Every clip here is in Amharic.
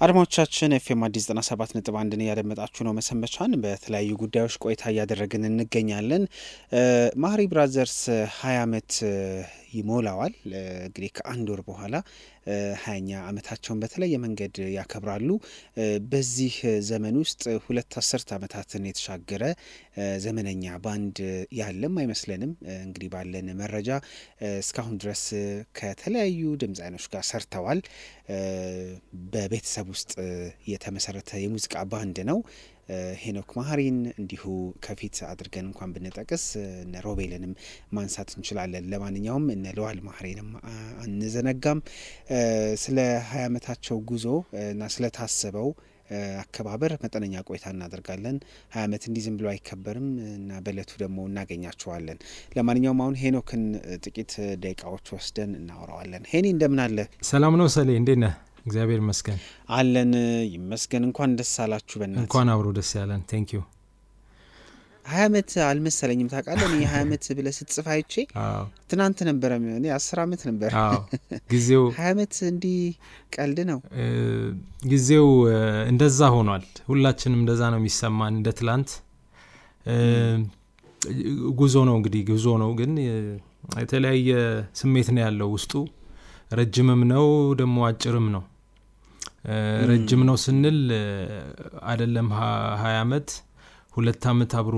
አድማጮቻችን ኤፍኤም አዲስ 97.1 ያደመጣችሁ ነው። መሰንበቻን በተለያዩ ጉዳዮች ቆይታ እያደረግን እንገኛለን። ማህሪ ብራዘርስ 20 ዓመት ይሞላዋል። እንግዲህ ከአንድ ወር በኋላ 20ኛ ዓመታቸውን በተለየ መንገድ ያከብራሉ። በዚህ ዘመን ውስጥ 2 አስርት ዓመታትን የተሻገረ ዘመነኛ ባንድ ያለም አይመስለንም። እንግዲህ ባለን መረጃ እስካሁን ድረስ ከተለያዩ ድምፃውያኖች ጋር ሰርተዋል። በቤተሰብ ውስጥ የተመሰረተ የሙዚቃ ባንድ ነው። ሄኖክ ማህሪን እንዲሁ ከፊት አድርገን እንኳን ብንጠቅስ እነ ሮቤልንም ማንሳት እንችላለን። ለማንኛውም እነ ለዋል ማህሪንም አንዘነጋም። ስለ 20 ዓመታቸው ጉዞ እና ስለታሰበው አከባበር መጠነኛ ቆይታ እናደርጋለን። 20 ዓመት እንዲህ ዝም ብሎ አይከበርም እና በእለቱ ደግሞ እናገኛቸዋለን። ለማንኛውም አሁን ሄኖክን ጥቂት ደቂቃዎች ወስደን እናወራዋለን። ሄኒ እንደምን አለ? ሰላም ነው ሰሌ፣ እንዴት ነህ? እግዚአብሔር ይመስገን አለን። ይመስገን። እንኳን ደስ አላችሁ። በእናትህ እንኳን አብሮ ደስ ያለን። ቴንክ ዩ። 20 ዓመት አልመሰለኝም ታውቃለህ። እኔ 20 ዓመት ብለህ ስትጽፍ አይቼ ትናንት ነበረ። እኔ 10 ዓመት ነበር ጊዜው። 20 ዓመት እንዲህ ቀልድ ነው። ጊዜው እንደዛ ሆኗል። ሁላችንም እንደዛ ነው የሚሰማን፣ እንደ ትላንት ጉዞ ነው። እንግዲህ ጉዞ ነው፣ ግን የተለያየ ስሜት ነው ያለው ውስጡ። ረጅምም ነው ደግሞ አጭርም ነው። ረጅም ነው ስንል አይደለም 20 ዓመት 2 ዓመት አብሮ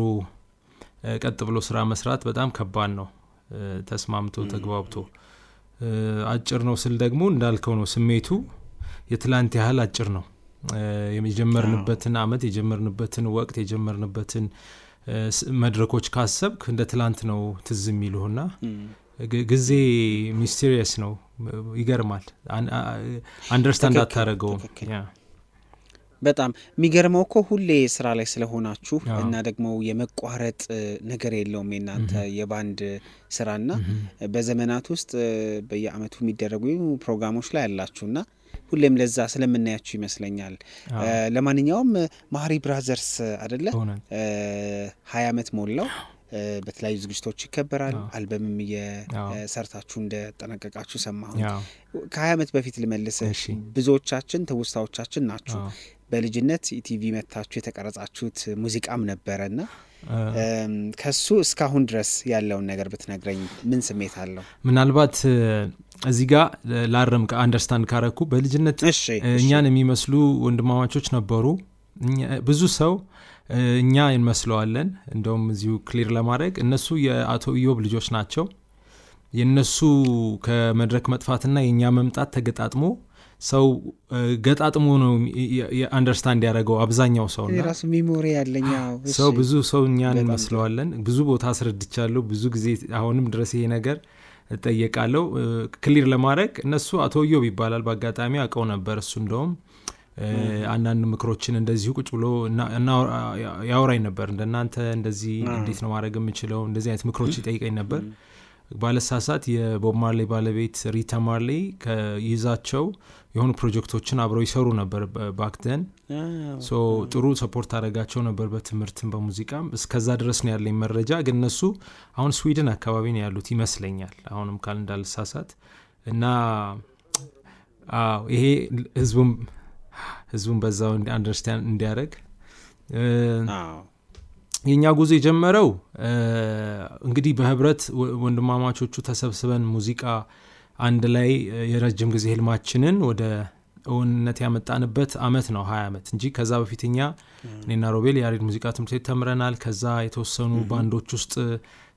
ቀጥ ብሎ ስራ መስራት በጣም ከባድ ነው፣ ተስማምቶ ተግባብቶ። አጭር ነው ስል ደግሞ እንዳልከው ነው፣ ስሜቱ የትላንት ያህል አጭር ነው። የጀመርንበትን ዓመት የጀመርንበትን ወቅት የጀመርንበትን መድረኮች ካሰብክ እንደ ትላንት ነው ትዝ የሚሉህና ጊዜ ሚስቴሪየስ ነው፣ ይገርማል። አንደርስታንድ አታረገውም። በጣም የሚገርመው እኮ ሁሌ ስራ ላይ ስለሆናችሁ እና ደግሞ የመቋረጥ ነገር የለውም የናንተ የባንድ ስራና በዘመናት ውስጥ በየአመቱ የሚደረጉ ፕሮግራሞች ላይ ያላችሁና ሁሌም ለዛ ስለምናያችሁ ይመስለኛል። ለማንኛውም ማህሪ ብራዘርስ አይደለ 20 ዓመት ሞላው። በተለያዩ ዝግጅቶች ይከበራል። አልበምም የሰርታችሁ እንደጠነቀቃችሁ ሰማሁ። ከ20 ዓመት በፊት ልመልስህ። ብዙዎቻችን ትውስታዎቻችን ናችሁ። በልጅነት ኢቲቪ መታችሁ የተቀረጻችሁት ሙዚቃም ነበረና ከሱ እስካሁን ድረስ ያለውን ነገር ብትነግረኝ ምን ስሜት አለው? ምናልባት እዚህ ጋር ላረም ከአንደርስታንድ ካረኩ በልጅነት እኛን የሚመስሉ ወንድማማቾች ነበሩ። ብዙ ሰው እኛ እንመስለዋለን። እንደውም እዚሁ ክሊር ለማድረግ እነሱ የአቶ ኢዮብ ልጆች ናቸው። የነሱ ከመድረክ መጥፋትና የኛ መምጣት ተገጣጥሞ ሰው ገጣጥሞ ነው አንደርስታንድ ያደረገው አብዛኛው ሰው እና ራሱ ሚሞሪ ያለኛው ሰው ብዙ ሰው እኛን እንመስለዋለን። ብዙ ቦታ አስረድቻለሁ ብዙ ጊዜ፣ አሁንም ድረስ ይሄ ነገር እጠየቃለሁ። ክሊር ለማድረግ እነሱ አቶ ኢዮብ ይባላል። በአጋጣሚ አውቀው ነበር። እሱ እንደውም አንዳንድ ምክሮችን እንደዚሁ ቁጭ ብሎ ያወራኝ ነበር። እንደናንተ እንደዚህ እንዴት ነው ማድረግ የምችለው፣ እንደዚህ አይነት ምክሮች ይጠይቀኝ ነበር። ባለሳሳት የቦብ ማርሌ ባለቤት ሪታ ማርሌ ከይዛቸው የሆኑ ፕሮጀክቶችን አብረው ይሰሩ ነበር ባክደን። ሶ ጥሩ ሰፖርት አደረጋቸው ነበር በትምህርትም በሙዚቃም። እስከዛ ድረስ ነው ያለኝ መረጃ። ግን እነሱ አሁን ስዊድን አካባቢ ነው ያሉት ይመስለኛል፣ አሁንም ካል እንዳልሳሳት። እና ይሄ ህዝቡን በዛው አንደርስታንድ እንዲያደርግ የኛ ጉዞ የጀመረው እንግዲህ በህብረት ወንድማማቾቹ ተሰብስበን ሙዚቃ አንድ ላይ የረጅም ጊዜ ህልማችንን ወደ እውነት ያመጣንበት አመት ነው 20 ዓመት እንጂ ከዛ በፊትኛ እኔና ሮቤል ያሬድ ሙዚቃ ትምህርት ቤት ተምረናል። ከዛ የተወሰኑ ባንዶች ውስጥ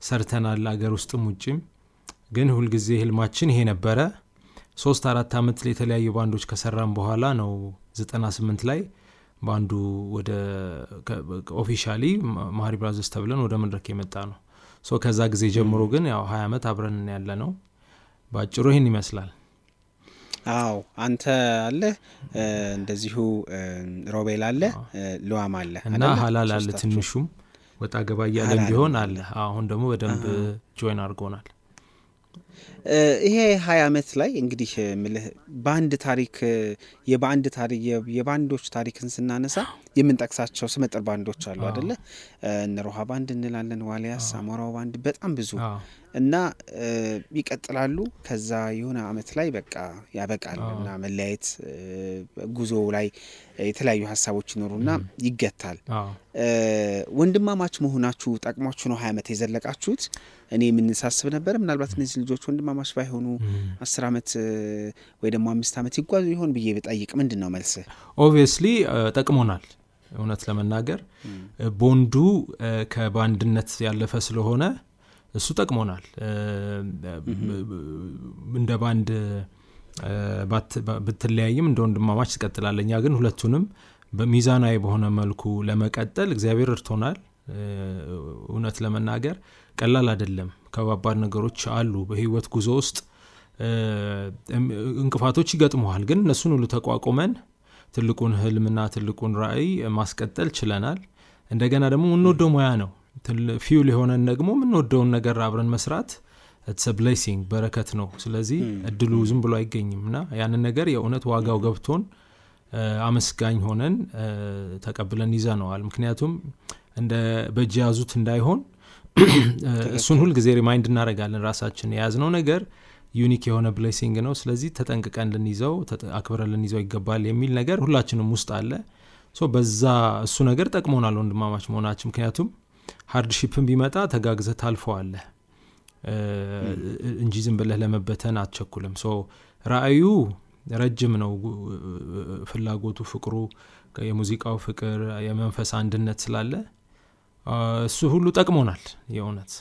ሰርተናል፣ አገር ውስጥም ውጭም። ግን ሁል ጊዜ ህልማችን ይሄ ነበረ። 3-4 ዓመት የተለያዩ ባንዶች ከሰራን በኋላ ነው 98 ላይ ባንዱ ወደ ኦፊሻሊ ማህሪ ብራዘርስ ተብለን ወደ መድረክ የመጣ ነው። ሶ ከዛ ጊዜ ጀምሮ ግን ያው 20 ዓመት አብረን ያለ ነው። ባጭሩ ይሄን ይመስላል። አዎ አንተ አለ፣ እንደዚሁ ሮቤል አለ፣ ሉዋም አለ እና ሀላል አለ። ትንሹም ወጣ ገባ ያለ ቢሆን አለ። አሁን ደግሞ በደንብ ጆይን አድርጎናል። ይሄ 20 ዓመት ላይ እንግዲህ ምልህ ባንድ ታሪክ የባንዶች ታሪክን ስናነሳ የምንጠቅሳቸው ስመጥር ባንዶች አሉ አይደለ? እነ ሮሃ ባንድ እንላለን፣ ዋሊያስ፣ አሞራው ባንድ በጣም ብዙ እና ይቀጥላሉ። ከዛ የሆነ አመት ላይ በቃ ያበቃል እና መለያየት ጉዞ ላይ የተለያዩ ሀሳቦች ይኖሩና ይገታል። ወንድማማች መሆናችሁ ጠቅሟችሁ ነው 20 ዓመት የዘለቃችሁት። እኔ የምንሳስብ ነበር ምናልባት እነዚህ ልጆች ወንድማማች ባይሆኑ 10 ዓመት ወይ ደግሞ 5 ዓመት ይጓዙ ይሆን ብዬ ብጠይቅ ምንድን ነው መልስ? ኦብቪየስሊ ጠቅሞናል። እውነት ለመናገር ቦንዱ ከባንድነት ያለፈ ስለሆነ እሱ ጠቅሞናል። እንደ ባንድ ብትለያይም እንደ ወንድማማች ትቀጥላለህ። እኛ ግን ሁለቱንም በሚዛናዊ በሆነ መልኩ ለመቀጠል እግዚአብሔር እርቶናል። እውነት ለመናገር ቀላል አይደለም። ከባባድ ነገሮች አሉ በህይወት ጉዞ ውስጥ እንቅፋቶች ይገጥሙሃል። ግን እነሱን ሁሉ ተቋቁመን ትልቁን ህልምና ትልቁን ራዕይ ማስቀጠል ችለናል። እንደገና ደግሞ የምንወደው ሙያ ነው። ፊውል የሆነን ደግሞ የምንወደውን ነገር አብረን መስራት it's a blessing በረከት ነው። ስለዚህ እድሉ ዝም ብሎ አይገኝም እና ያንን ነገር የእውነት ዋጋው ገብቶን አመስጋኝ ሆነን ተቀብለን ይዘነዋል። ምክንያቱም እንደ በእጅ ያዙት እንዳይሆን እሱን ሁል ጊዜ ሪማይንድ እናደርጋለን ራሳችን። የያዝነው ነገር ዩኒክ የሆነ ብሌሲንግ ነው። ስለዚህ ተጠንቅቀን ልንይዘው አክብረን ልንይዘው ይገባል የሚል ነገር ሁላችንም ውስጥ አለ። በዛ እሱ ነገር ጠቅሞናል ወንድማማች መሆናችን። ምክንያቱም ሃርድሺፕን ቢመጣ ተጋግዘህ ታልፈዋለህ እንጂ ዝም ብለህ ለመበተን አትቸኩልም። ራእዩ ረጅም ነው። ፍላጎቱ፣ ፍቅሩ፣ የሙዚቃው ፍቅር፣ የመንፈስ አንድነት ስላለ እሱ ሁሉ ጠቅሞናል የእውነት።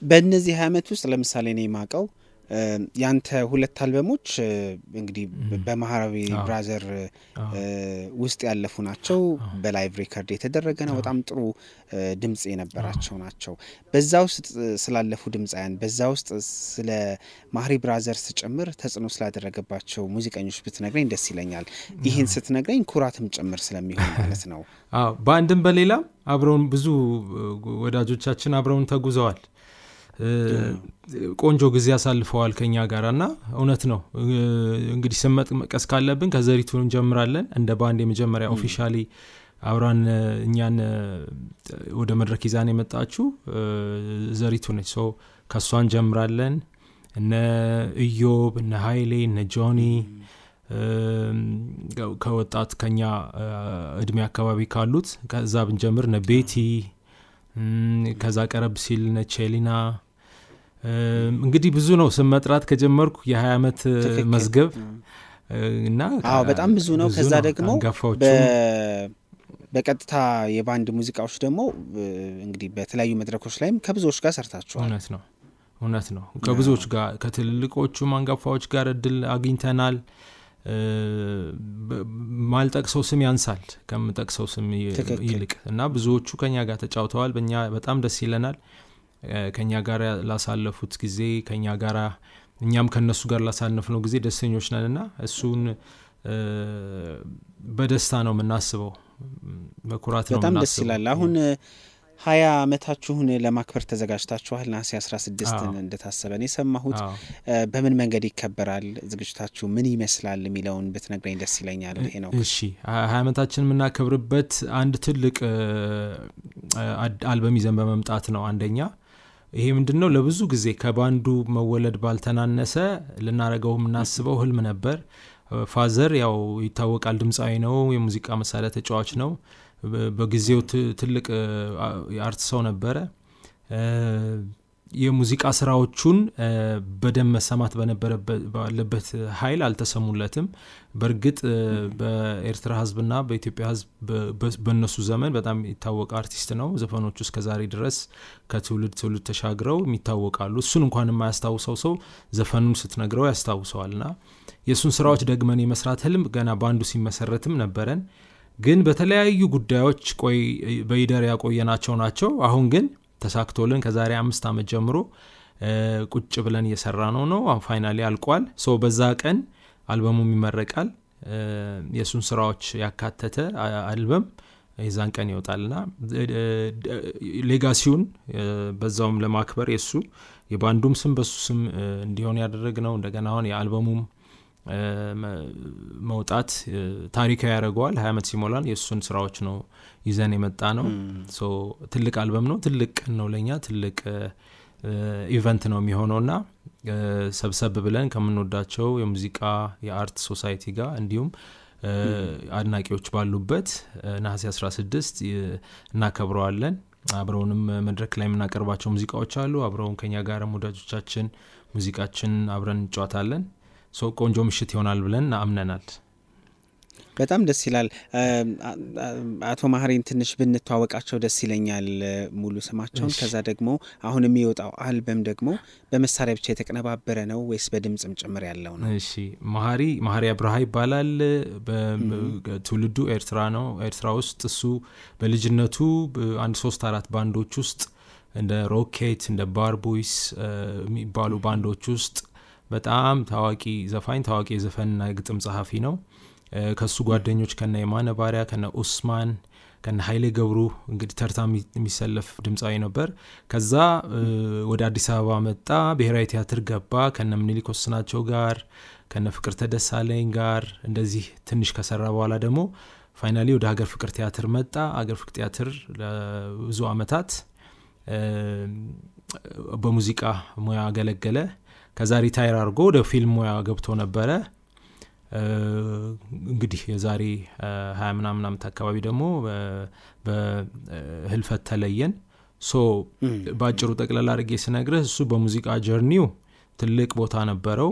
በእነዚህ 20 ዓመት ውስጥ ለምሳሌ እኔ የማውቀው ያንተ 2 አልበሞች እንግዲህ በማህራዊ ብራዘር ውስጥ ያለፉ ናቸው። በላይቭ ሪከርድ የተደረገ ነው። በጣም ጥሩ ድምጽ የነበራቸው ናቸው። በዛ ውስጥ ስላለፉ ድምጻያን፣ በዛ ውስጥ ስለ ማህሪ ብራዘርስ ጭምር ተጽዕኖ ስላደረገባቸው ሙዚቀኞች ብትነግረኝ ደስ ይለኛል። ይህን ስትነግረኝ ኩራትም ጭምር ስለሚሆን ማለት ነው። በአንድም በሌላም አብረውን ብዙ ወዳጆቻችን አብረውን ተጉዘዋል። ቆንጆ ጊዜ ያሳልፈዋል ከኛ ጋርና እውነት ነው። እንግዲህ ስመጥ መቀስ ካለብን ከዘሪቱ እንጀምራለን። እንደ ባንድ የመጀመሪያ ኦፊሻሊ አብራን እኛን ወደ መድረክ ይዛን የመጣችው ዘሪቱ ነች። ከሷ እንጀምራለን። እነ ኢዮብ፣ እነ ኃይሌ፣ እነ ጆኒ ከወጣት ከኛ እድሜ አካባቢ ካሉት ከዛ ብንጀምር እነ ቤቲ፣ ከዛ ቀረብ ሲል እነ ቼሊና። እንግዲህ ብዙ ነው ስም መጥራት ከጀመርኩ የ20 ዓመት መዝገብ እና በጣም ብዙ ነው። ከዛ ደግሞ በቀጥታ የባንድ ሙዚቃዎች ደግሞ እንግዲህ በተለያዩ መድረኮች ላይም ከብዙዎች ጋር ሰርታችኋል። እውነት ነው። ከብዙዎች ጋር ከትልልቆቹ አንጋፋዎች ጋር እድል አግኝተናል። ማልጠቅሰው ስም ያንሳል ከምጠቅሰው ስም ይልቅ እና ብዙዎቹ ከኛ ጋር ተጫውተዋል። በእኛ በጣም ደስ ይለናል። ከኛ ጋር ላሳለፉት ጊዜ ከኛ ጋር እኛም ከነሱ ጋር ላሳለፍነው ጊዜ ደስተኞች ነንና እሱን በደስታ ነው የምናስበው፣ በኩራት ነው የምናስበው። በጣም ደስ ይላል። አሁን 20 ዓመታችሁን ለማክበር ተዘጋጅታችኋል። ነሐሴ 16 እንደታሰበን የሰማሁት። በምን መንገድ ይከበራል? ዝግጅታችሁ ምን ይመስላል የሚለውን ብትነግረኝ ደስ ይለኛል። ይሄ ነው። እሺ 20 ዓመታችን የምናከብርበት አንድ ትልቅ አልበም ይዘን በመምጣት ነው። አንደኛ ይሄ ምንድነው ለብዙ ጊዜ ከባንዱ መወለድ ባልተናነሰ ልናረገው የምናስበው ህልም ነበር። ፋዘር ያው ይታወቃል፣ ድምጻዊ ነው፣ የሙዚቃ መሳሪያ ተጫዋች ነው። በጊዜው ትልቅ የአርት ሰው ነበረ። የሙዚቃ ስራዎቹን በደም መሰማት ባለበት ኃይል አልተሰሙለትም። በእርግጥ በኤርትራ ህዝብና በኢትዮጵያ ህዝብ በነሱ ዘመን በጣም ይታወቅ አርቲስት ነው። ዘፈኖቹ እስከ ዛሬ ድረስ ከትውልድ ትውልድ ተሻግረው የሚታወቃሉ። እሱን እንኳን የማያስታውሰው ሰው ዘፈኑን ስትነግረው ያስታውሰዋልና የእሱን ስራዎች ደግመን የመስራት ህልም ገና ባንዱ ሲመሰረትም ነበረን። ግን በተለያዩ ጉዳዮች በይደር ያቆየናቸው ናቸው። አሁን ግን ተሳክቶልን ከዛሬ 5 ዓመት ጀምሮ ቁጭ ብለን እየሰራ ነው። ፋይናሊ አልቋል። በዛ ቀን አልበሙም ይመረቃል። የሱን ስራዎች ያካተተ አልበም የዛን ቀን ይወጣልና ሌጋሲውን በዛውም ለማክበር የባንዱም ስም በሱ ስም እንዲሆን ያደረግነው። እንደገና አሁን የአልበሙም መውጣት ታሪካዊ ያደርገዋል። 20 ዓመት ሲሞላን የእሱን ስራዎች ነው ይዘን የመጣ ነው። ሶ ትልቅ አልበም ነው፣ ትልቅ ነው ለኛ፣ ትልቅ ኢቨንት ነው የሚሆነውና ሰብሰብ ብለን ከምንወዳቸው የሙዚቃ የአርት ሶሳይቲ ጋር እንዲሁም አድናቂዎች ባሉበት ነሐሴ 16 እናከብረዋለን። አብረውንም መድረክ ላይ የምናቀርባቸው ሙዚቃዎች አሉ። አብረውን ከኛ ጋር ወዳጆቻችን ሙዚቃችን አብረን እንጫወታለን። ሶ ቆንጆ ምሽት ይሆናል ብለን አምነናል። በጣም ደስ ይላል። አቶ ማህሪን ትንሽ ብንተዋወቃቸው ደስ ይለኛል፣ ሙሉ ስማቸውን። ከዛ ደግሞ አሁን የሚወጣው አልበም ደግሞ በመሳሪያ ብቻ የተቀነባበረ ነው ወይስ በድምጽም ጭምር ያለው ነው? እሺ፣ ማህሪ አብርሃ ይባላል። በትውልዱ ኤርትራ ነው። ኤርትራ ውስጥ እሱ በልጅነቱ 1-3-4 ባንዶች ውስጥ እንደ ሮኬት እንደ ባርቦይስ የሚባሉ ባንዶች ውስጥ በጣም ታዋቂ ዘፋኝ፣ ታዋቂ የዘፈንና የግጥም ጸሐፊ ነው። ከሱ ጓደኞች ከነ የማነ ባሪያ፣ ከነ ኡስማን፣ ከነ ኃይሌ ገብሩ እንግዲህ ተርታ የሚሰለፍ ድምጻዊ ነበር። ከዛ ወደ አዲስ አበባ መጣ፣ ብሔራዊ ቲያትር ገባ ከነ ምኒልክ ወስናቸው ጋር ከነ ፍቅርተ ደሳለኝ ጋር እንደዚህ ትንሽ ከሰራ በኋላ ደግሞ ፋይናሊ ወደ ሀገር ፍቅር ቲያትር መጣ። ሀገር ፍቅር ቲያትር ለብዙ አመታት በሙዚቃ ሙያ አገለገለ። ከዛ ሪታይር አድርጎ ወደ ፊልም ሙያ ገብቶ ነበረ። እንግዲህ የዛሬ 20 ምናምን ዓመት አካባቢ ደግሞ በህልፈት ተለየን። ሶ ባጭሩ ጠቅላላ አድርጌ ስነግርህ እሱ በሙዚቃ ጀርኒው ትልቅ ቦታ ነበረው።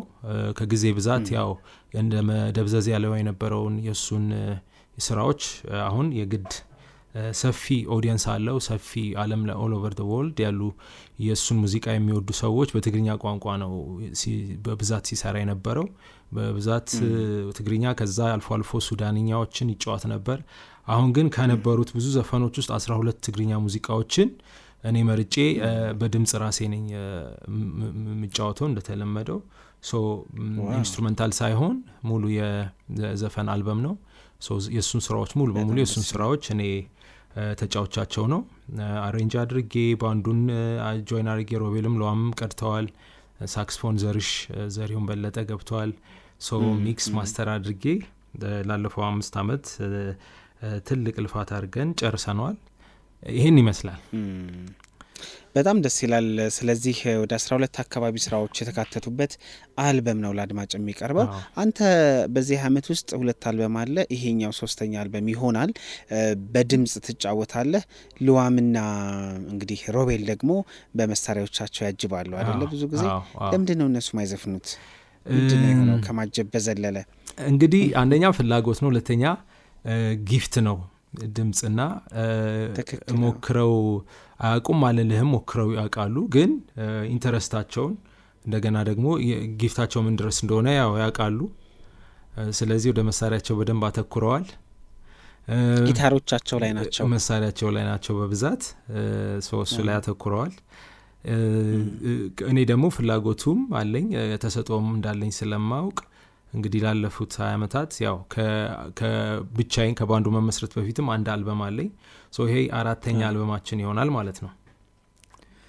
ከጊዜ ብዛት ያው እንደ መደብዘዝ ያለው የነበረውን የሱን ስራዎች አሁን የግድ ሰፊ ኦዲየንስ አለው። ሰፊ ዓለም ላይ ኦል ኦቨር ዘ ወርልድ ያሉ የሱን ሙዚቃ የሚወዱ ሰዎች በትግርኛ ቋንቋ ነው በብዛት ሲሰራ የነበረው። በብዛት ትግርኛ፣ ከዛ አልፎ አልፎ ሱዳንኛዎችን ይጫወት ነበር። አሁን ግን ከነበሩት ብዙ ዘፈኖች ውስጥ 12 ትግርኛ ሙዚቃዎችን እኔ መርጬ በድምጽ ራሴ ነኝ የምጫወተው እንደተለመደው። ሶ ኢንስትሩሜንታል ሳይሆን ሙሉ የዘፈን አልበም ነው። ሶ የሱን ስራዎች ሙሉ በሙሉ የሱን ስራዎች እኔ ተጫውቻቸው ነው አሬንጅ አድርጌ ባንዱን ጆይን አድርጌ። ሮቤልም ለዋም ቀድተዋል። ሳክስፎን ዘሪሁን በለጠ ገብተዋል። ሶ ሚክስ ማስተር አድርጌ ላለፈው 5 ዓመት ትልቅ ልፋት አድርገን ጨርሰነዋል። ይሄን ይመስላል። በጣም ደስ ይላል። ስለዚህ ወደ 12 አካባቢ ስራዎች የተካተቱበት አልበም ነው ለአድማጭ የሚቀርበው። አንተ በዚህ አመት ውስጥ 2 አልበም አለ፣ ይሄኛው 3ኛ አልበም ይሆናል። በድምጽ ትጫወታለህ። ልዋምና እንግዲህ ሮቤል ደግሞ በመሳሪያዎቻቸው ያጅባሉ አይደለ? ብዙ ጊዜ ለምንድን ነው እነሱ ማይዘፍኑት? ምንድን ነው የሆነው ከማጀብ በዘለለ? እንግዲህ አንደኛ ፍላጎት ነው፣ ሁለተኛ ጊፍት ነው። ድምጽና ሞክረው አያውቁም አለልህም፣ ሞክረው ያውቃሉ። ግን ኢንተረስታቸውን እንደገና ደግሞ ጊፍታቸው ምን ድረስ እንደሆነ ያውቃሉ። ስለዚህ ወደ መሳሪያቸው በደንብ አተኩረዋል። ጊታሮቻቸው ላይ ናቸው፣ መሳሪያቸው ላይ ናቸው በብዛት። እሱ ላይ አተኩረዋል። እኔ ደግሞ ፍላጎቱም አለኝ ተሰጥኦም እንዳለኝ ስለማውቅ እንግዲህ ላለፉት 20 ዓመታት ያው ከብቻዬን ከባንዱ መመስረት በፊትም አንድ አልበም አለኝ። ሶ ይሄ 4ኛ አልበማችን ይሆናል ማለት ነው።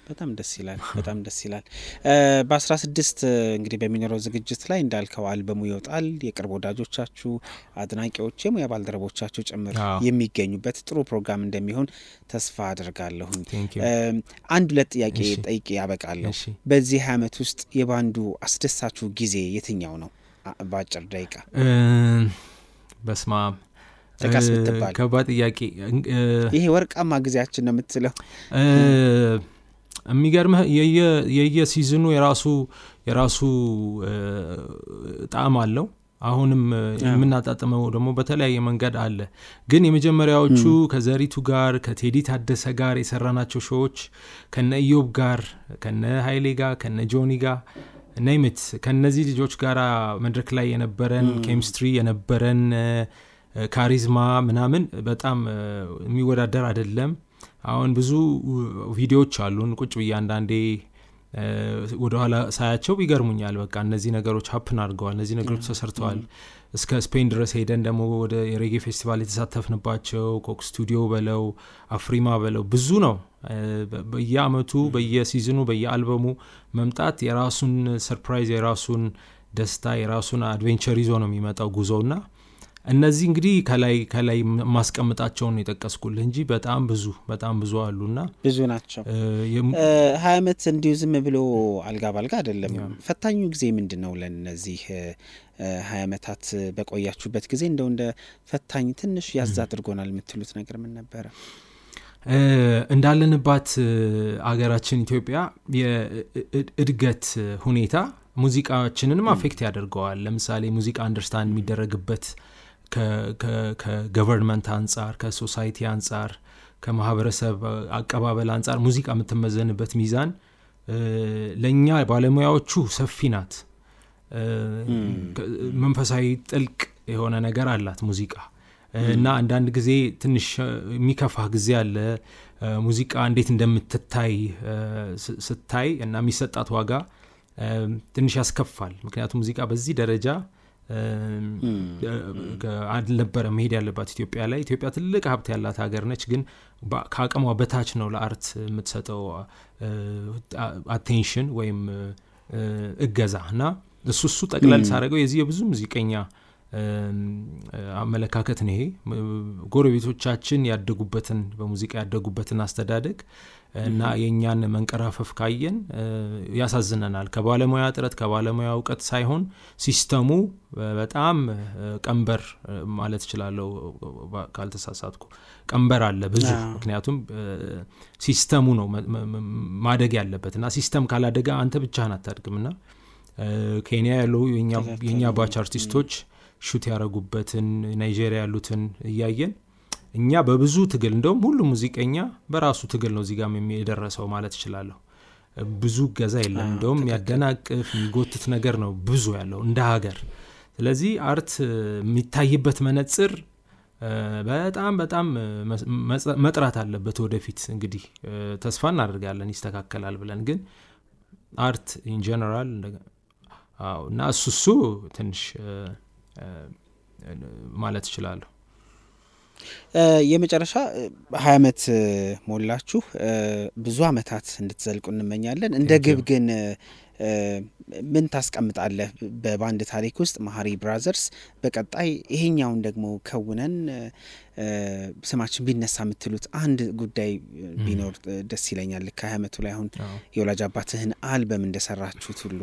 በጣም ደስ ይላል። በጣም ደስ ይላል። በ16 እንግዲህ በሚኖረው ዝግጅት ላይ እንዳልከው አልበሙ ይወጣል። የቅርብ ወዳጆቻችሁ፣ አድናቂዎች፣ የሙያ ባልደረቦቻችሁ ጭምር የሚገኙበት ጥሩ ፕሮግራም እንደሚሆን ተስፋ አድርጋለሁ። 1-2 ጥያቄ ጠይቄ ያበቃለሁ። በዚህ አመት ውስጥ የባንዱ አስደሳችሁ ጊዜ የትኛው ነው? በአጭር ደቂቃ በስማም ከባድ ጥያቄ። ይሄ ወርቃማ ጊዜያችን ነው የምትለው? የሚገርምህ የየሲዝኑ የራሱ ጣዕም አለው። አሁንም የምናጣጥመው ደግሞ በተለያየ መንገድ አለ። ግን የመጀመሪያዎቹ ከዘሪቱ ጋር ከቴዲ ታደሰ ጋር የሰራናቸው ሾዎች ከነ ኢዮብ ጋር ከነ ኃይሌ ጋር ከነ ጆኒ ጋር ነይምት ከነዚህ ልጆች ጋር መድረክ ላይ የነበረን ኬሚስትሪ የነበረን ካሪዝማ ምናምን በጣም የሚወዳደር አይደለም። አሁን ብዙ ቪዲዮዎች አሉን ቁጭ ብዬ አንዳንዴ ወደ ኋላ ሳያቸው ይገርሙኛል። በቃ እነዚህ ነገሮች ሀፕን አድርገዋል፣ እነዚህ ነገሮች ተሰርተዋል። እስከ ስፔን ድረስ ሄደን ደግሞ ወደ የሬጌ ፌስቲቫል የተሳተፍንባቸው ኮክ ስቱዲዮ በለው አፍሪማ በለው ብዙ ነው። በየአመቱ በየሲዝኑ በየአልበሙ መምጣት የራሱን ሰርፕራይዝ የራሱን ደስታ የራሱን አድቬንቸር ይዞ ነው የሚመጣው ጉዞና እነዚህ እንግዲህ ከላይ ማስቀምጣቸውን የጠቀስኩልህ እንጂ በጣም ብዙ አሉና ብዙ ናቸው። 20 ዓመት እንዲሁ ዝም ብሎ አልጋ ባልጋ አይደለም። ፈታኙ ጊዜ ምንድነው? ለነዚህ 20 ዓመታት በቆያችሁበት ጊዜ እንደው እንደ ፈታኝ ትንሽ ያዝ አድርጎናል የምትሉት ነገር ምን ነበረ? እንዳለንባት አገራችን ኢትዮጵያ የእድገት ሁኔታ ሙዚቃችንንም አፌክት ያደርገዋል። ለምሳሌ ሙዚቃ አንደርስታንድ የሚደረግበት ከገቨርንመንት አንጻር ከሶሳይቲ አንጻር ከማህበረሰብ አቀባበል አንጻር ሙዚቃ የምትመዘንበት ሚዛን ለኛ ባለሙያዎቹ ሰፊ ናት። መንፈሳዊ ጥልቅ የሆነ ነገር አላት ሙዚቃ እና አንዳንድ ጊዜ ትንሽ የሚከፋ ጊዜ አለ። ሙዚቃ እንዴት እንደምትታይ ስታይ እና የሚሰጣት ዋጋ ትንሽ ያስከፋል። ምክንያቱም ሙዚቃ በዚህ ደረጃ አልነበረ መሄድ ያለባት ኢትዮጵያ ላይ። ኢትዮጵያ ትልቅ ሀብት ያላት ሀገር ነች፣ ግን ከአቅሟ በታች ነው ለአርት የምትሰጠው አቴንሽን ወይም እገዛ እና እሱ ጠቅላላ ሳደርገው የዚህ የብዙ ሙዚቀኛ አመለካከት ነው። ይሄ ጎረቤቶቻችን ያደጉበትን በሙዚቃ ያደጉበትን አስተዳደግ እና የኛን መንቀራፈፍ ካየን ያሳዝነናል። ከባለሙያ ጥረት ከባለሙያ እውቀት ሳይሆን ሲስተሙ በጣም ቀንበር ማለት እችላለሁ ካልተሳሳትኩ ቀንበር አለ ብዙ። ምክንያቱም ሲስተሙ ነው ማደግ ያለበትና ሲስተም ካላደገ አንተ ብቻህን አታድግምና ኬንያ ያለው የኛ ባች አርቲስቶች ሹት ያረጉበትን ናይጄሪያ ያሉትን እያየን እኛ በብዙ ትግል እንደውም ሁሉ ሙዚቀኛ በራሱ ትግል ነው እዚህ ጋር የሚደረሰው ማለት እችላለሁ። ብዙ ገዛ የለም። እንደውም ያደናቅፍ የሚጎትት ነገር ነው ብዙ ያለው እንደ ሀገር። ስለዚህ አርት የሚታይበት መነጽር በጣም መጥራት አለበት። ወደፊት እንግዲህ ተስፋ እናደርጋለን ይስተካከላል ብለን፣ ግን አርት ኢን ጀነራል እና እሱ ትንሽ ማለት እችላለሁ። የመጨረሻ 20 ዓመት ሞላችሁ። ብዙ ዓመታት እንድትዘልቁ እንመኛለን። እንደ ግብ ግን ምን ታስቀምጣለህ በባንድ ታሪክ ውስጥ መሀሪ ብራዘርስ በቀጣይ ይሄኛውን ደግሞ ከውነን ስማችን ቢነሳ የምትሉት አንድ ጉዳይ ቢኖር ደስ ይለኛል። ከ20 ዓመቱ ላይ አሁን የወላጅ አባትህን አልበም እንደሰራችሁት ሁሉ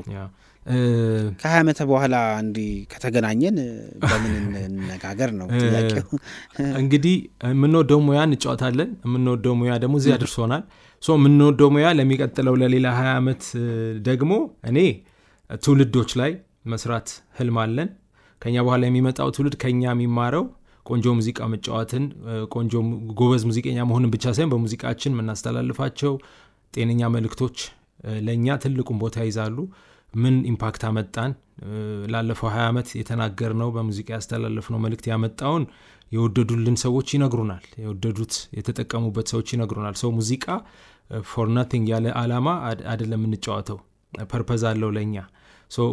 ከ20 ዓመት በኋላ እንዲህ ከተገናኘን በምን እንነጋገር ነው ጥያቄው። እንግዲህ የምንወደው ሙያ እንጫወታለን። የምንወደው ሙያ ደግሞ እዚህ አድርሶናል። የምንወደው ሙያ ለሚቀጥለው ለሌላ 20 ዓመት ደግሞ እኔ ትውልዶች ላይ መስራት ህልም አለን። ከኛ በኋላ የሚመጣው ትውልድ ከኛ የሚማረው ቆንጆ ሙዚቃ መጫወትን ቆንጆ ጎበዝ ሙዚቀኛ መሆንን ብቻ ሳይሆን በሙዚቃችን የምናስተላልፋቸው ጤነኛ መልእክቶች ለኛ ትልቁን ቦታ ይዛሉ። ምን ኢምፓክት አመጣን? ላለፈው 20 ዓመት የተናገርነው በሙዚቃ ያስተላለፍነው መልእክት ያመጣውን የወደዱልን ሰዎች ይነግሩናል። የወደዱት የተጠቀሙበት ሰዎች ይነግሩናል። ሰው ሙዚቃ ፎር ናቲንግ ያለ አላማ አይደለም እንጫወተው፣ ፐርፐዝ አለው ለኛ።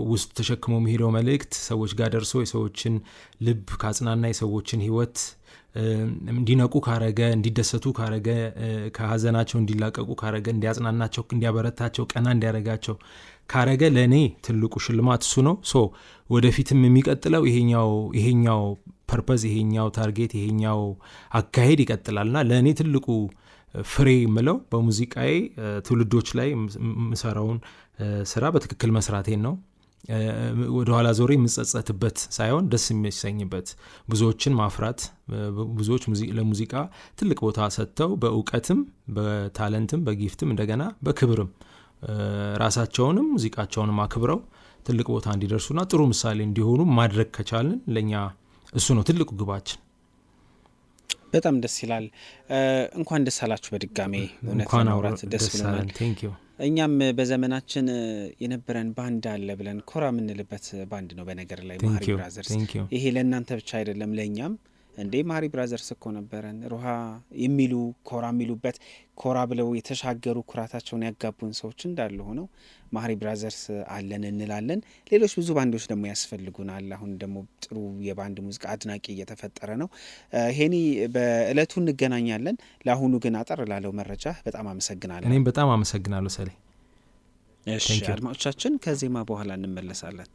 ውስጥ ተሸክሞ የሚሄደው መልእክት ሰዎች ጋር ደርሶ የሰዎችን ልብ ካጽናና የሰዎችን ህይወት እንዲነቁ ካረገ እንዲደሰቱ ካረገ ከሀዘናቸው እንዲላቀቁ ካረገ እንዲያጽናናቸው እንዲያበረታቸው ቀና እንዲያረጋቸው ካረገ ለኔ ትልቁ ሽልማት እሱ ነው። ወደፊትም የሚቀጥለው ይሄኛው ፐርፐዝ ይሄኛው ታርጌት ይሄኛው አካሄድ ይቀጥላልና ለኔ ትልቁ ፍሬ ምለው በሙዚቃዬ ትውልዶች ላይ ምሰራውን ስራ በትክክል መስራቴን ነው። ወደ ኋላ ዞሬ የምጸጸትበት ሳይሆን ደስ የሚሰኝበት ብዙዎችን ማፍራት ብዙዎች ለሙዚቃ ትልቅ ቦታ ሰጥተው በእውቀትም በታለንትም በጊፍትም እንደገና በክብርም ራሳቸውንም ሙዚቃቸውንም አክብረው ትልቅ ቦታ እንዲደርሱና ጥሩ ምሳሌ እንዲሆኑ ማድረግ ከቻልን ለኛ እሱ ነው ትልቁ ግባችን። በጣም ደስ ይላል። እንኳን ደስ አላችሁ በድጋሜ። እውነት ማውራት ደስ ብሎናል። እኛም በዘመናችን የነበረን ባንድ አለ ብለን ኮራ የምንልበት ባንድ ነው በነገር ላይ መሀሪ ብራዘርስ። ይሄ ለእናንተ ብቻ አይደለም ለእኛም እንዴ ማሪ ብራዘርስ እኮ ነበረን ሮሃ የሚሉ ኮራ የሚሉበት ኮራ ብለው የተሻገሩ ኩራታቸውን ያጋቡን ሰዎች እንዳሉ ሆነው ማሪ ብራዘርስ አለን እንላለን። ሌሎች ብዙ ባንዶች ደግሞ ያስፈልጉናል። አሁን ደግሞ ጥሩ የባንድ ሙዚቃ አድናቂ እየተፈጠረ ነው። ሄኒ በእለቱ እንገናኛለን። ለአሁኑ ግን አጠር ላለው መረጃ በጣም አመሰግናለሁ። እኔም በጣም አመሰግናለሁ ሰሌ። እሺ አድማጮቻችን ከዜማ በኋላ እንመለሳለን።